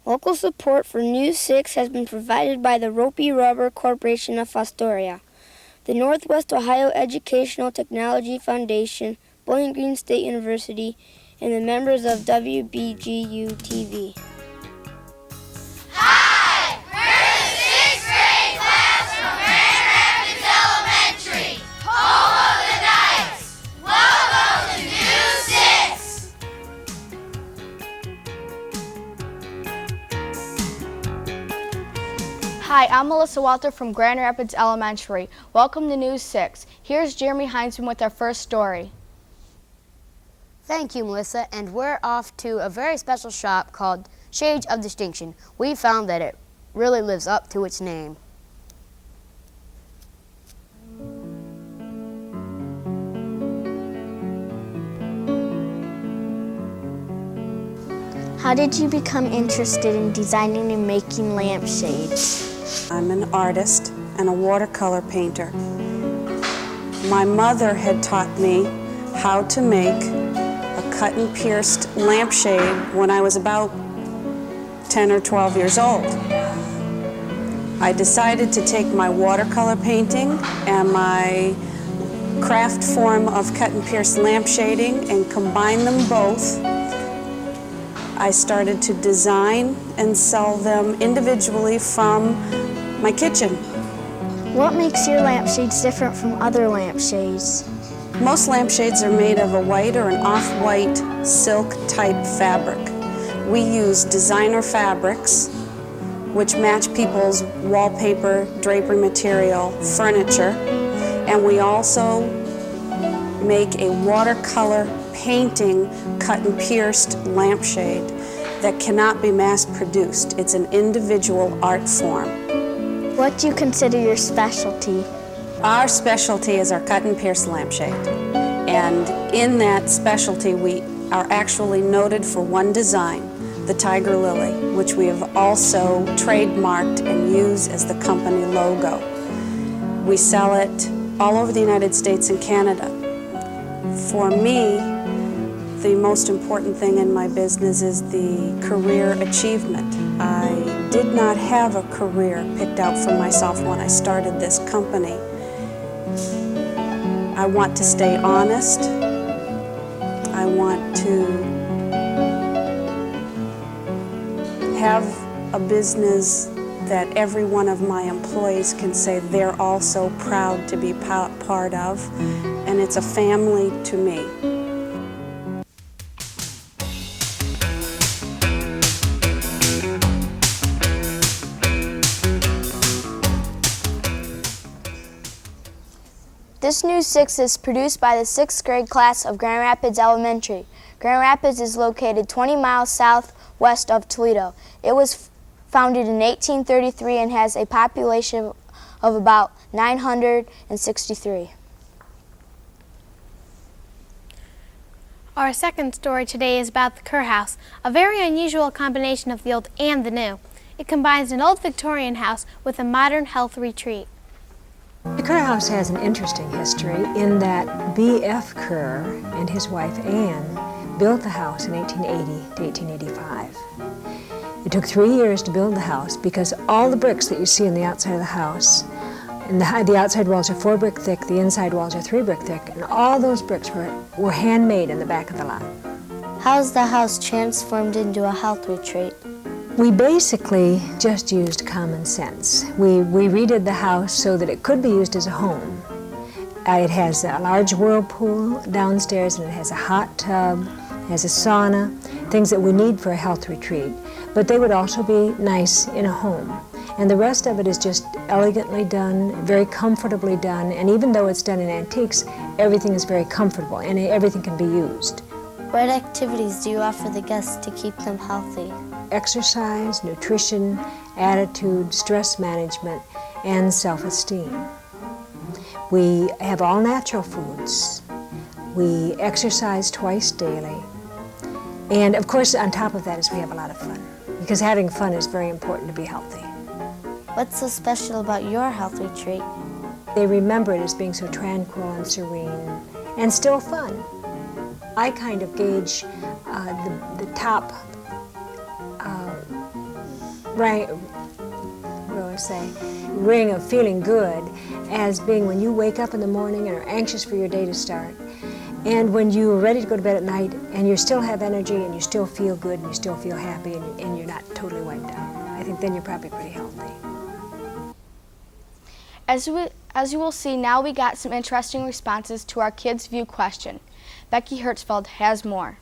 Local support for News 6 has been provided by the Ropey Rubber Corporation of Astoria, the Northwest Ohio Educational Technology Foundation, Bowling Green State University, and the members of WBGU-TV. Hi! We're the 6th grade class from Grand Rapids Elementary, home of the Knights. Welcome to News 6! Hi, I'm Melissa Walter from Grand Rapids Elementary. Welcome to News 6. Here's Jeremy Heinzman with our first story. Thank you, Melissa, and we're off to a very special shop called Shades of Distinction. We found that it really lives up to its name. How did you become interested in designing and making lampshades? I'm an artist and a watercolor painter. My mother had taught me how to make a cut and pierced lampshade when I was about 10 or 12 years old. I decided to take my watercolor painting and my craft form of cut and pierced lampshading and combine them both. I started to design and sell them individually from my kitchen. What makes your lampshades different from other lampshades? Most lampshades are made of a white or an off-white silk type fabric. We use designer fabrics which match people's wallpaper, drapery material, furniture, and we also make a watercolor painting cut and pierced lampshade that cannot be mass produced. It's an individual art form. What do you consider your specialty? Our specialty is our cut and pierced lampshade. And in that specialty, we are actually noted for one design, the tiger lily, which we have also trademarked and use as the company logo. We sell it all over the United States and Canada. For me, the most important thing in my business is the career achievement. I did not have a career picked out for myself when I started this company. I want to stay honest. I want to have a business that every one of my employees can say they're also proud to be part of, and it's a family to me. This News 6 is produced by the 6th grade class of Grand Rapids Elementary. Grand Rapids is located 20 miles southwest of Toledo. It was founded in 1833 and has a population of about 963. Our second story today is about the Kerr house, a very unusual combination of the old and the new. It combines an old Victorian house with a modern health retreat. The Kerr house has an interesting history in that B.F. Kerr and his wife Anne built the house in 1880 to 1885. It took 3 years to build the house because all the bricks that you see on the outside of the house, and the outside walls are 4 brick thick, the inside walls are 3 brick thick, and all those bricks were handmade in the back of the lot. How's the house transformed into a health retreat? We basically just used common sense. We redid the house so that it could be used as a home. It has a large whirlpool downstairs, and it has a hot tub, it has a sauna, things that we need for a health retreat. But they would also be nice in a home. And the rest of it is just elegantly done, very comfortably done, and even though it's done in antiques, everything is very comfortable and everything can be used. What activities do you offer the guests to keep them healthy? Exercise, nutrition, attitude, stress management, and self-esteem. We have all natural foods. We exercise twice daily. And of course, on top of that is we have a lot of fun, because having fun is very important to be healthy. What's so special about your health retreat? They remember it as being so tranquil and serene and still fun. I kind of gauge the top ring of feeling good as being when you wake up in the morning and are anxious for your day to start, and when you're ready to go to bed at night and you still have energy and you still feel good and you still feel happy and you're not totally wiped out. I think then you're probably pretty healthy. As you will see, now we got some interesting responses to our Kidsview question. Becky Hertzfeld has more.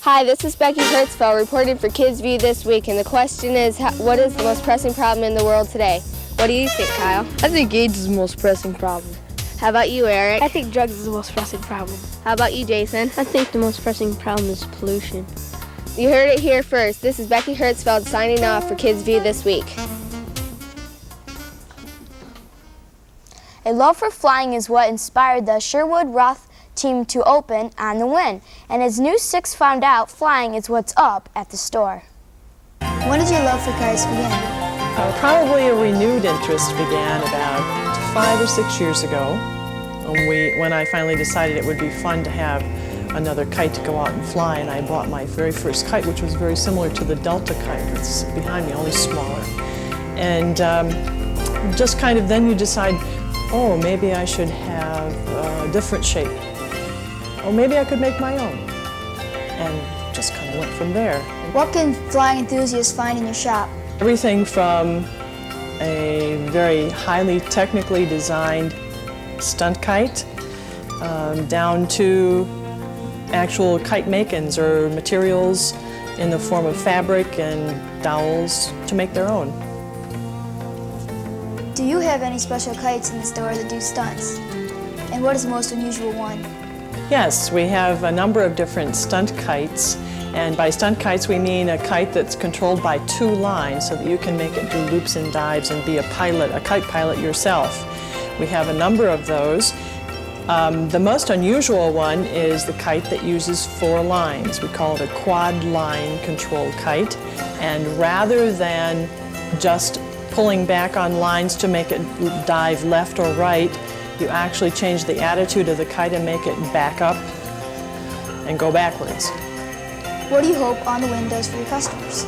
Hi, this is Becky Hertzfeld reporting for Kidsview this week, and the question is, what is the most pressing problem in the world today? What do you think, Kyle? I think AIDS is the most pressing problem. How about you, Eric? I think drugs is the most pressing problem. How about you, Jason? I think the most pressing problem is pollution. You heard it here first. This is Becky Hertzfeld signing off for Kidsview this week. A love for flying is what inspired the Sherwood Roth team to open On the Win. And as News 6 found out, flying is what's up at the store. When did your love for kites begin? Probably a renewed interest began about 5 or 6 years ago when I finally decided it would be fun to have another kite to go out and fly, and I bought my very first kite, which was very similar to the Delta kite that's behind me, only smaller. And just kind of then you decide, oh, maybe I should have a different shape. Or maybe I could make my own. And just kind of went from there. What can flying enthusiasts find in your shop? Everything from a very highly technically designed stunt kite down to actual kite make-ins or materials in the form of fabric and dowels to make their own. Do you have any special kites in the store that do stunts? And what is the most unusual one? Yes, we have a number of different stunt kites, and by stunt kites we mean a kite that's controlled by 2 lines so that you can make it do loops and dives and be a kite pilot yourself. We have a number of those. The most unusual one is the kite that uses 4 lines. We call it a quad line controlled kite, and rather than just pulling back on lines to make it dive left or right, you actually change the attitude of the kite and make it back up and go backwards. What do you hope On the Win does for your customers?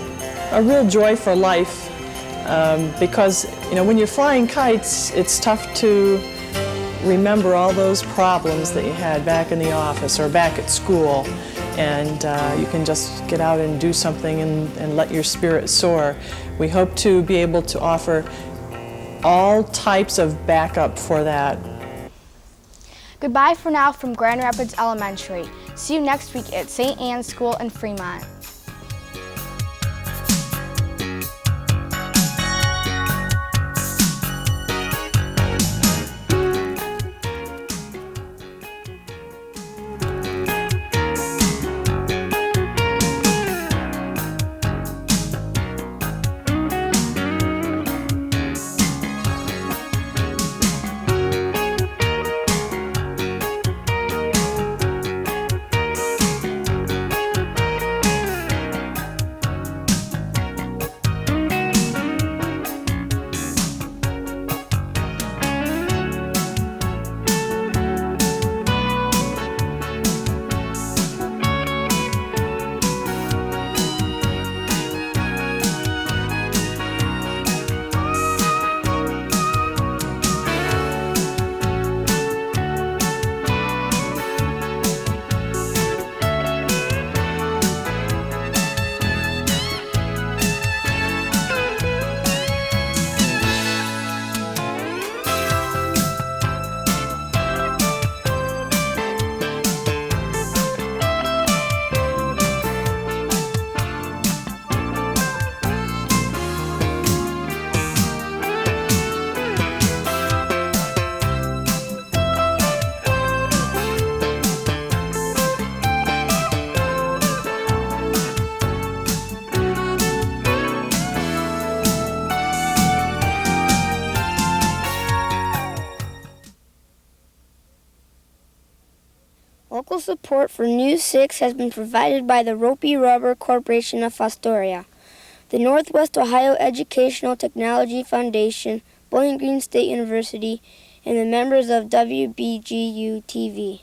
A real joy for life, because when you're flying kites, it's tough to remember all those problems that you had back in the office or back at school, and you can just get out and do something and let your spirit soar. We hope to be able to offer all types of backup for that. Goodbye for now from Grand Rapids Elementary. See you next week at St. Anne's School in Fremont. Local support for News 6 has been provided by the Ropey Rubber Corporation of Astoria, the Northwest Ohio Educational Technology Foundation, Bowling Green State University, and the members of WBGU-TV.